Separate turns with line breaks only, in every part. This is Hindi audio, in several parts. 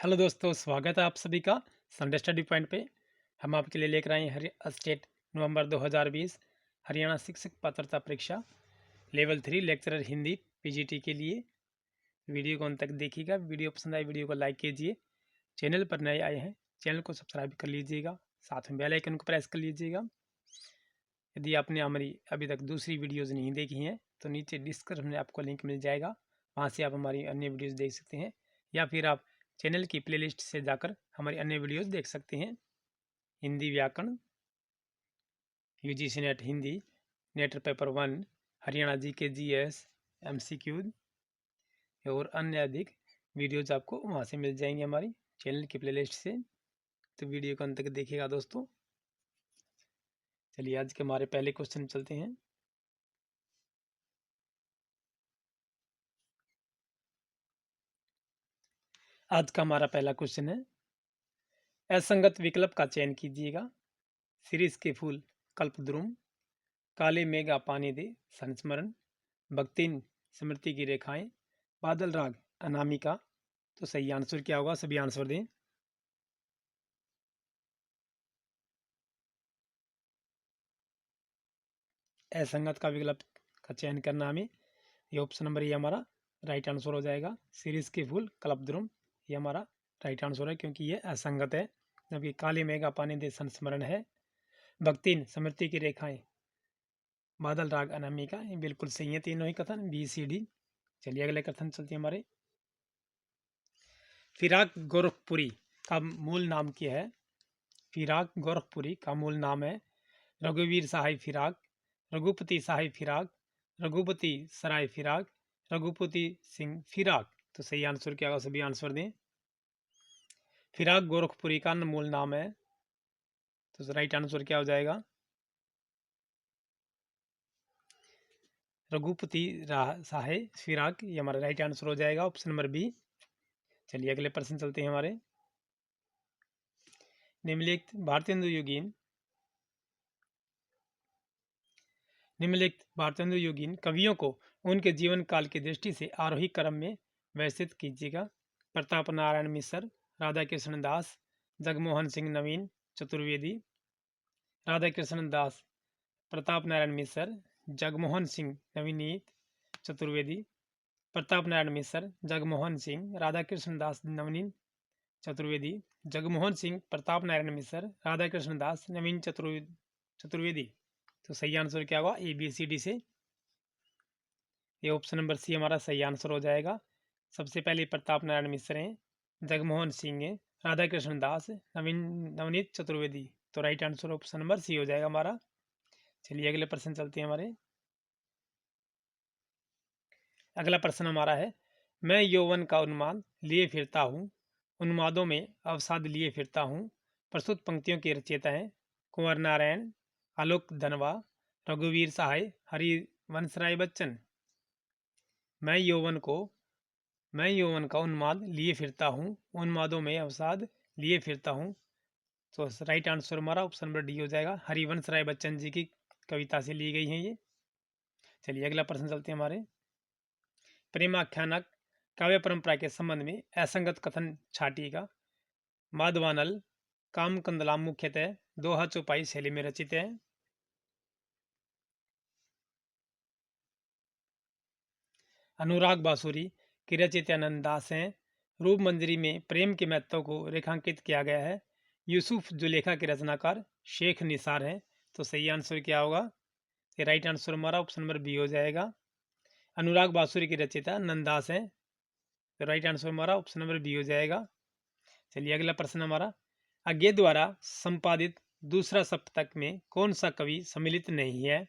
हेलो दोस्तों, स्वागत है आप सभी का संडे स्टडी पॉइंट पे। हम आपके लिए लेकर आए हैं स्टेट नवंबर 2020 हरियाणा शिक्षक पात्रता परीक्षा लेवल 3 लेक्चरर हिंदी पीजीटी के लिए। वीडियो को अंत तक देखिएगा। वीडियो पसंद आए वीडियो को लाइक कीजिए। चैनल पर नए आए हैं चैनल को सब्सक्राइब कर लीजिएगा, साथ में बेल आइकन को प्रेस कर लीजिएगा। यदि आपने हमारी अभी तक दूसरी वीडियोज़ नहीं देखी हैं तो नीचे डिस्क्रिप्शन में आपको लिंक मिल जाएगा, वहाँ से आप हमारी अन्य वीडियोज़ देख सकते हैं, या फिर आप चैनल की प्लेलिस्ट से जाकर हमारी अन्य वीडियोज़ देख सकते हैं। हिंदी व्याकरण, UGC net Hindi, net paper 1, Haryana GK GS, MCQ और अन्य अधिक वीडियोज़ आपको वहाँ से मिल जाएंगे हमारी चैनल की प्लेलिस्ट से। तो वीडियो को अंत तक देखिएगा दोस्तों। चलिए आज के हमारे पहले क्वेश्चन चलते हैं। आज का हमारा पहला क्वेश्चन है, असंगत विकल्प का चयन कीजिएगा। शिरीष के फूल कल्पद्रुम, काले मेघा पानी दे संस्मरण, भक्तिन स्मृति की रेखाएं, बादल राग अनामिका। तो सही आंसर क्या होगा? सभी आंसर दें। असंगत का विकल्प का चयन करना हमें, ये ऑप्शन नंबर ये हमारा राइट आंसर हो जाएगा। शिरीष के फूल कल्पद्रुम ये हमारा राइट आंसर है, क्योंकि ये असंगत है। जबकि काले मेघा पानी दे संस्मरण है, भक्तिन स्मृति की रेखाएं, बादल राग अनामिका, ये बिल्कुल सही है तीनों ही कथन, बी सी डी। चलिए अगले कथन चलते हैं हमारे। फिराक गोरखपुरी का मूल नाम क्या है? फिराक गोरखपुरी का मूल नाम है रघुवीर सहाय फिराक, रघुपति सहाय फिराक, रघुपति सराय फिराक, रघुपति सिंह फिराक। तो सही आंसर क्या होगा? सभी आंसर दें। फिराक गोरखपुरी का मूल नाम है, तो राइट आंसर क्या हो जाएगा? रघुपति सहाय फिराक, ये हमारा राइट आंसर हो जाएगा, ऑप्शन नंबर बी। चलिए अगले प्रश्न चलते हैं हमारे। निम्नलिखित भारतेंदु योगीन कवियों को उनके जीवन काल की दृष्टि से आरोही क्रम में व्यवस्थित कीजिएगा। प्रताप नारायण मिश्र, राधा कृष्ण दास, जगमोहन सिंह नवीन चतुर्वेदी। राधा कृष्ण दास, प्रताप नारायण मिश्र, जगमोहन सिंह नवीनीत चतुर्वेदी। प्रताप नारायण मिश्र, जगमोहन सिंह, राधा कृष्ण दास नवीन चतुर्वेदी। जगमोहन सिंह, प्रताप नारायण मिश्र, राधा कृष्ण दास नवीन चतुर्वेदी। तो सही आंसर क्या होगा? ए बी सी डी से ये ऑप्शन नंबर सी हमारा सही आंसर हो जाएगा। सबसे पहले प्रताप नारायण मिश्र हैं, जगमोहन सिंह हैं, राधा कृष्ण दास, नवनीत चतुर्वेदी। तो right answer option number C हो जाएगा हमारा। चलिए अगले प्रश्न चलते हैं हमारे। अगला प्रश्न हमारा है, मैं यौवन का उन्माद लिए फिरता हूँ, उन्मादों में अवसाद लिए फिरता हूँ। प्रस्तुत पंक्तियों के रचयिता हैं कुंवर नारायण, आलोक धनवा, रघुवीर सहाय, हरिवंश राय बच्चन। मैं यौवन का उन्माद लिए फिरता हूँ, उन्मादों में अवसाद लिए फिरता हूँ। तो राइट आंसर हमारा ऑप्शन नंबर डी हो जाएगा। हरिवंश राय बच्चन जी की कविता से ली गई है ये। चलिए अगला प्रश्न चलते हैं हमारे। प्रेमाख्यानक काव्य परंपरा के संबंध में असंगत कथन छाटिएगा। माधवानल कामकंदला मुख्यतः दोहा चौपाई शैली में रचित है। अनुराग बांसुरी की रचित आनंद दास हैं। रूप मंजरी में प्रेम के महत्व को रेखांकित किया गया है। यूसुफ जुलेखा के रचनाकार शेख निसार हैं। तो सही आंसर क्या होगा? ये राइट आंसर हमारा ऑप्शन नंबर बी हो जाएगा। अनुराग बांसुरी की रचयिता नंददास हैं। तो राइट आंसर हमारा ऑप्शन नंबर बी हो जाएगा। चलिए अगला प्रश्न हमारा। आज्ञे द्वारा संपादित दूसरा सप्तक में कौन सा कवि सम्मिलित नहीं है?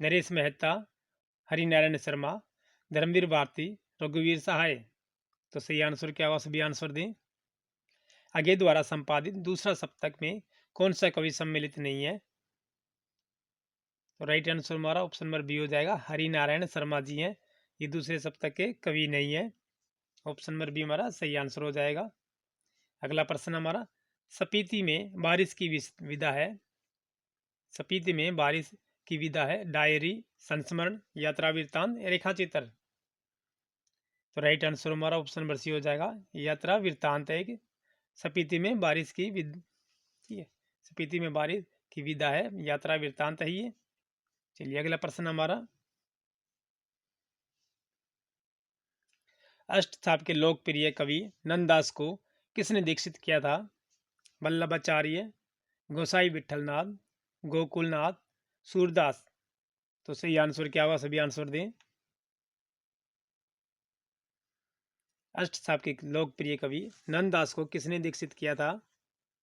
नरेश मेहता, हरिनारायण शर्मा, धर्मवीर भारती, रघुवीर सहाय। तो सही आंसर क्या होगा? सभी आंसर दें। आगे द्वारा संपादित दूसरा सप्तक में कौन सा कवि सम्मिलित नहीं है? तो राइट आंसर हमारा ऑप्शन नंबर बी हो जाएगा। हरिनारायण शर्मा जी हैं, ये दूसरे सप्तक के कवि नहीं है। ऑप्शन नंबर बी हमारा सही आंसर हो जाएगा। अगला प्रश्न हमारा। स्पीति में बारिश की विधा है। स्पीति में बारिश की विधा है डायरी, संस्मरण, यात्रा वृत्तांत, रेखा चित्र। तो राइट आंसर हमारा ऑप्शन नंबर सी हो जाएगा। यात्रा वृत्तांत है कि स्पीति में बारिश की ठीक है, स्पीति में बारिश की विदा है, यात्रा वृत्तांत है ये। चलिए अगला प्रश्न हमारा, अष्टछाप के लोकप्रिय कवि नंददास को किसने दीक्षित किया था? वल्लभाचार्य, गोसाई विठलनाथ, गोकुलनाथ, सूरदास। तो सही आंसर क्या होगा? सभी आंसर दें। अष्टछाप के लोकप्रिय कवि नंददास को किसने दीक्षित किया था?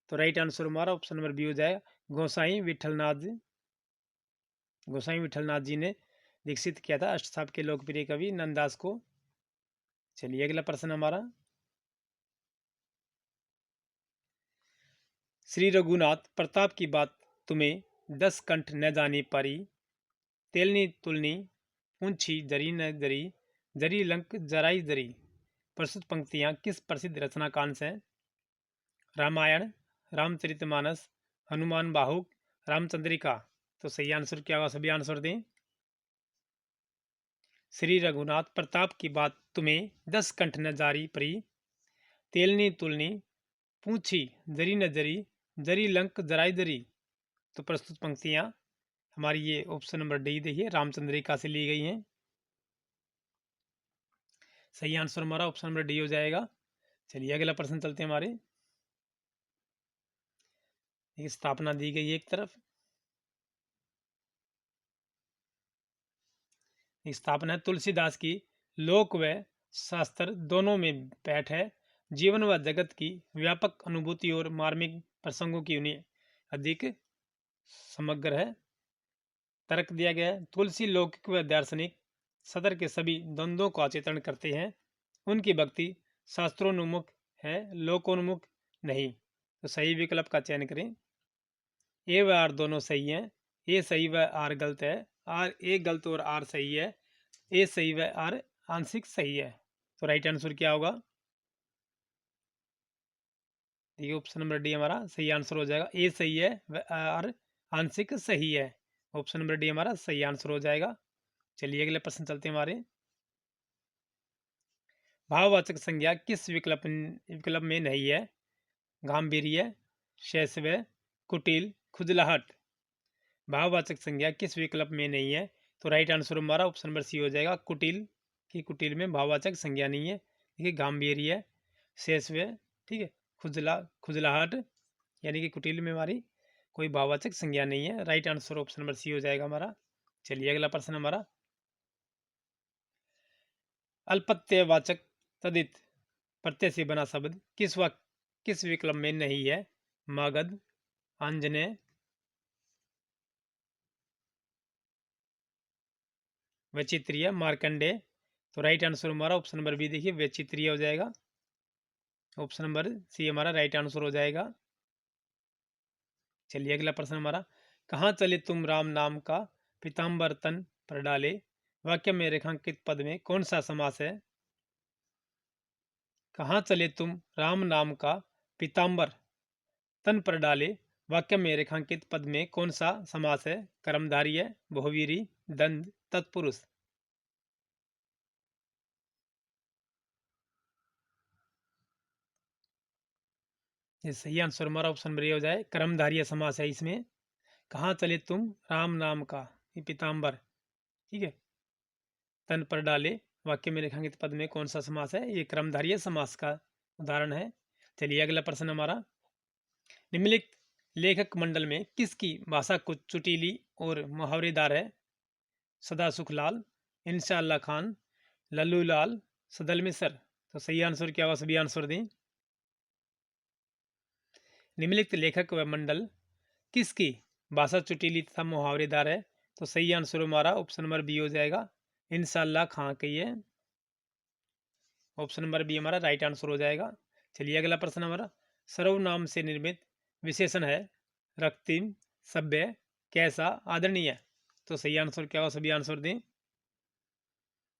तो राइट आंसर हमारा ऑप्शन नंबर बी हो जाएगा, गोसाई विठलनाथ जी। गोसाई विठलनाथ जी ने दीक्षित किया था अष्टछाप के लोकप्रिय कवि नंददास को। चलिए अगला प्रश्न हमारा, श्री रघुनाथ प्रताप की बात तुम्हें 10 कंठ न जानी पारी, तेलनी तुलनी पूंछी जरी न जरी, जरी लंक जराई जरी। प्रस्तुत पंक्तियां किस प्रसिद्ध रचनाकांड से? रामायण, रामचरितमानस, हनुमान बाहुक, रामचंद्रिका। तो सही आंसर क्या होगा? सभी आंसर दें। श्री रघुनाथ प्रताप की बात तुम्हें 10 कंठ न जारी परी, तेलनी तुलनी पूंछी जरी न जरी, जरी लंक जराई जरी। तो प्रस्तुत पंक्तियां हमारी ये ऑप्शन नंबर डी देखिए, रामचंद्रिका से ली गई हैं। सही आंसर हमारा ऑप्शन नंबर डी हो जाएगा। चलिए अगला प्रश्न चलते हैं हमारे, स्थापना दी गई है एक तरफ, स्थापना है तुलसीदास की लोक व शास्त्र दोनों में पैठ है, जीवन व जगत की व्यापक अनुभूति और मार्मिक प्रसंगों की उन्हें अधिक समग्र है। तर्क दिया गया है, तुलसी लौकिक व दार्शनिक सदर के सभी द्वंद्वों को अचेतन करते हैं, उनकी भक्ति शास्त्रोन्मुख है, लोकोन्मुख नहीं। तो सही विकल्प का चयन करें। ए व आर दोनों सही हैं, ए सही व आर गलत है, आर ए गलत और आर सही है, ए सही व आर आंशिक सही है। तो राइट आंसर क्या होगा? देखिए ऑप्शन नंबर डी हमारा सही आंसर हो जाएगा, ए सही है व आर आंशिक सही है। ऑप्शन नंबर डी हमारा सही आंसर हो जाएगा। चलिए अगले प्रश्न चलते हैं हमारे, भाववाचक संज्ञा किस विकल्प में नहीं है? गांभीर्य, शैशव, कुटिल, खुजलाहट। भाववाचक संज्ञा किस विकल्प में नहीं है? तो राइट आंसर हमारा ऑप्शन नंबर सी हो जाएगा, कुटिल। की कुटिल में भाववाचक संज्ञा नहीं है। देखिए गांभीर्य, शैशव, ठीक है, खुजलाहट, यानी कि कुटिल में हमारी कोई भाववाचक संज्ञा नहीं है। Right answer option number C हो जाएगा हमारा। चलिए अगला प्रश्न हमारा, अल्पत्यवाचक तदित प्रत्यय से बना शब्द किस विकल्प में नहीं है? मगध, आंजनेय, वैचित्र्य, मार्कंडेय। तो राइट आंसर हमारा ऑप्शन नंबर बी देखिए, वैचित्र्य हो जाएगा। ऑप्शन नंबर सी हमारा राइट आंसर हो जाएगा। चलिए अगला प्रश्न हमारा, कहाँ चले तुम राम नाम का पीताम्बर तन पर डाले, वाक्य में रेखांकित पद में कौन सा समास है? कहाँ चले तुम राम नाम का पीताम्बर तन पर डाले, वाक्य में रेखांकित पद में कौन सा समास है? कर्मधारय है, बहुवीरी, दंड, तत्पुरुष। ये सही आंसर हमारा ऑप्शन नंबर ए हो जाए, कर्मधारय समास है इसमें। कहाँ चले तुम राम नाम का, ये पीताम्बर, ठीक है, तन पर डाले, वाक्य में रेखांकित पद में कौन सा समास है? ये कर्मधारय समास का उदाहरण है। चलिए अगला प्रश्न हमारा, निम्नलिखित लेखक मंडल में किसकी भाषा कुछ चुटीली और मुहावरेदार है? सदा सुखलाल, इंशाअल्लाह खान, लल्लू लाल, सदल मिसर। तो सही आंसर क्या होगा? सभी आंसर दें। निम्नलिखित लेखक व मंडल किसकी भाषा चुटीली तथा मुहावरेदार है? तो सही आंसर हमारा ऑप्शन नंबर बी हो जाएगा, इंशाअल्लाह खां की है। ऑप्शन नंबर बी हमारा राइट आंसर हो जाएगा। चलिए अगला प्रश्न हमारा, सर्वनाम से निर्मित विशेषण है, रक्तिम, सभ्य, कैसा, आदरणीय। तो सही आंसर क्या होगा? सभी आंसर दें।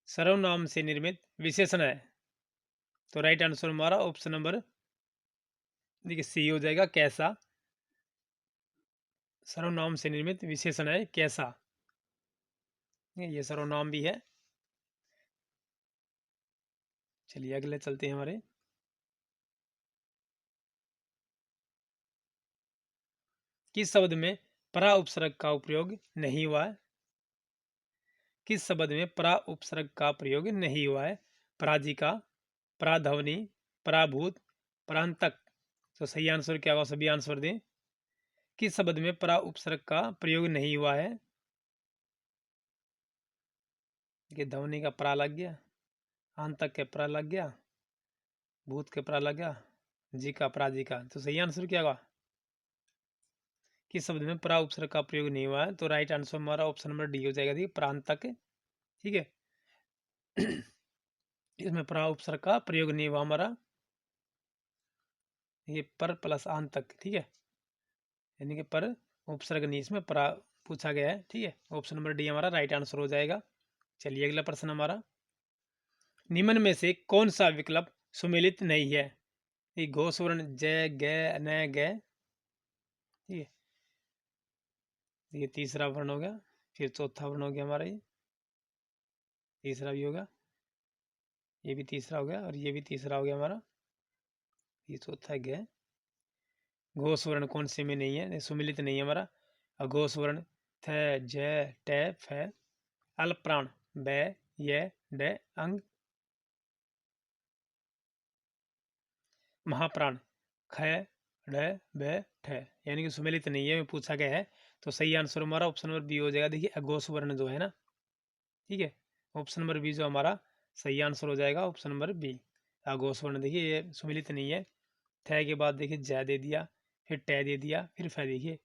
सर्वनाम से निर्मित विशेषण है, तो राइट आंसर हमारा ऑप्शन नंबर देखिए सी हो जाएगा, कैसा। सर्वनाम से निर्मित विशेषण है कैसा, ये सर्वनाम भी है। चलिए अगले चलते हैं हमारे। किस शब्द में परा उपसर्ग का उपयोग नहीं हुआ है? किस शब्द में परा उपसर्ग का प्रयोग नहीं हुआ है? पराजिका, पराध्वनि, पराभूत, परांतक। तो सही आंसर क्या होगा? सभी आंसर दें। किस शब्द में परा उपसर्ग का प्रयोग नहीं हुआ है? कि ध्वनि का परा लग गया, आंतक के परा लग गया, भूत के परा लग गया, जी का पराजिका। तो सही आंसर क्या होगा? किस शब्द में परा उपसर्ग का प्रयोग नहीं हुआ है? तो राइट आंसर हमारा ऑप्शन नंबर डी हो जाएगा। ठीक, प्रांतक। ठीक है, इसमें परा उपसर्ग का प्रयोग नहीं हुआ हमारा, ये पर प्लस आंतक। ठीक है, यानी कि पर उपसर्ग नहीं, इसमें परा पूछा गया है। ठीक है, ऑप्शन नंबर डी हमारा राइट आंसर हो जाएगा। चलिए अगला प्रश्न हमारा, निम्न में से कौन सा विकल्प सुमेलित नहीं है? ये घोषवर्ण जय ग न ग। ठीक है, ये तीसरा वर्ण हो गया, फिर चौथा वर्ण हो गया हमारा, ये तीसरा भी होगा, ये भी तीसरा हो गया, और ये भी तीसरा हो गया हमारा, ये चौथा ग। घोष वर्ण कौन से में नहीं है? सुमिलित नहीं है हमारा। अघोष वर्ण थ ज ट फ। अल्प प्राण ब य ड अंग। महाप्राण ख ड ब ठ, यानी कि सुमिलित नहीं है, में पूछा गया है। तो सही आंसर हमारा ऑप्शन नंबर बी हो जाएगा। देखिए अघोष वर्ण जो है ना, ठीक है, ऑप्शन नंबर बी जो हमारा सही आंसर हो जाएगा, ऑप्शन नंबर बी। अघोष वर्ण देखिए ये सुमिलित नहीं है। थ के बाद देखिए ज दे दिया, फिर ट दे दिया, फिर फ। देखिए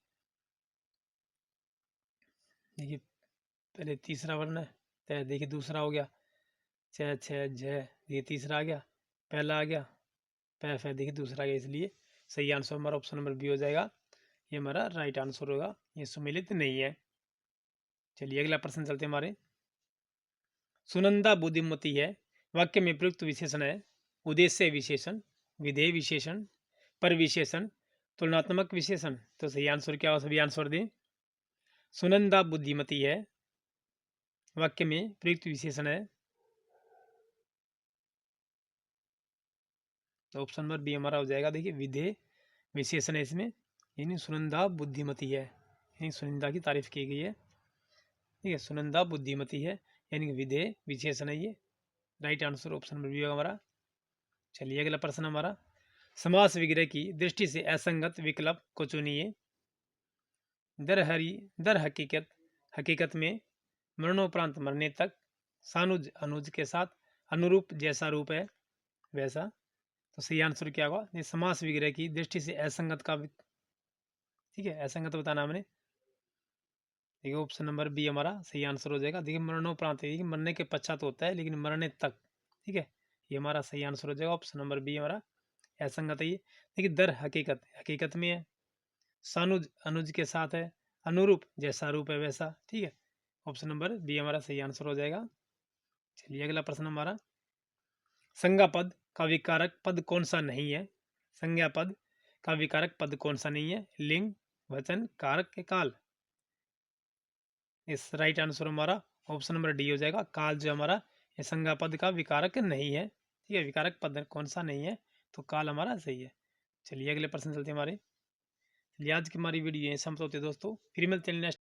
देखिए पहले तीसरा वर्ण है, त देखिए दूसरा हो गया, छ छ झ, ये तीसरा आ गया, पहला आ गया, प फ देखिए दूसरा आ गया। इसलिए सही आंसर हमारा ऑप्शन नंबर बी हो जाएगा, ये हमारा राइट आंसर होगा, ये सुमिलित नहीं है। चलिए अगला प्रश्न चलते हमारे। सुनंदा बुद्धिमती है, वाक्य में प्रयुक्त विशेषण है उद्देश्य विशेषण, विधेय विशेषण, पर विशेषण, तुलनात्मक विशेषण। तो सही आंसर क्या हो? सभी आंसर दें। सुनंदा बुद्धिमती है, वाक्य में प्रयुक्त विशेषण है, तो ऑप्शन नंबर बी हमारा हो जाएगा। देखिए विधेय विशेषण है इसमें, यानी सुनंदा बुद्धिमती है, यानी सुनंदा की तारीफ की गई है। ठीक है, सुनंदा बुद्धिमती है, यानी विधेय विशेषण है ये। Right answer option number B होगा हमारा। चलिए अगला प्रश्न हमारा, समास विग्रह की दृष्टि से असंगत विकल्प को चुनिए। दर हकीकत, हकीकत में, मरणोपरांत मरने तक, सानुज अनुज के साथ, अनुरूप जैसा रूप है वैसा। तो सही आंसर क्या होगा? ये समास विग्रह की दृष्टि से असंगत का, ठीक है, असंगत बताना हमने। देखिए ऑप्शन नंबर बी हमारा सही आंसर हो जाएगा। देखिए मरणोपरांत, मरने के पश्चात होता है, लेकिन मरने तक, ठीक है, ये हमारा सही आंसर हो जाएगा, ऑप्शन नंबर बी हमारा असंगत है ये। देखिए दर हकीकत, हकीकत में है, सानुज अनुज के साथ है, अनुरूप जैसा रूप है वैसा। ठीक है, ऑप्शन नंबर बी हमारा सही आंसर हो जाएगा। चलिए अगला प्रश्न हमारा, संज्ञा पद का विकारक पद कौन सा नहीं है? संज्ञा पद का विकारक पद कौन सा नहीं है? लिंग, वचन, कारक के काल। इस राइट आंसर हमारा ऑप्शन नंबर डी हो जाएगा। काल जो हमारा ये संज्ञा पद का विकारक नहीं है। ठीक है, विकारक पद कौन सा नहीं है? तो काल हमारा सही है। चलिए अगले प्रश्न चलते हैं हमारे। चलिए आज की हमारी वीडियो यहीं समाप्त होती है दोस्तों, फिर मिलते हैं नेक्स्ट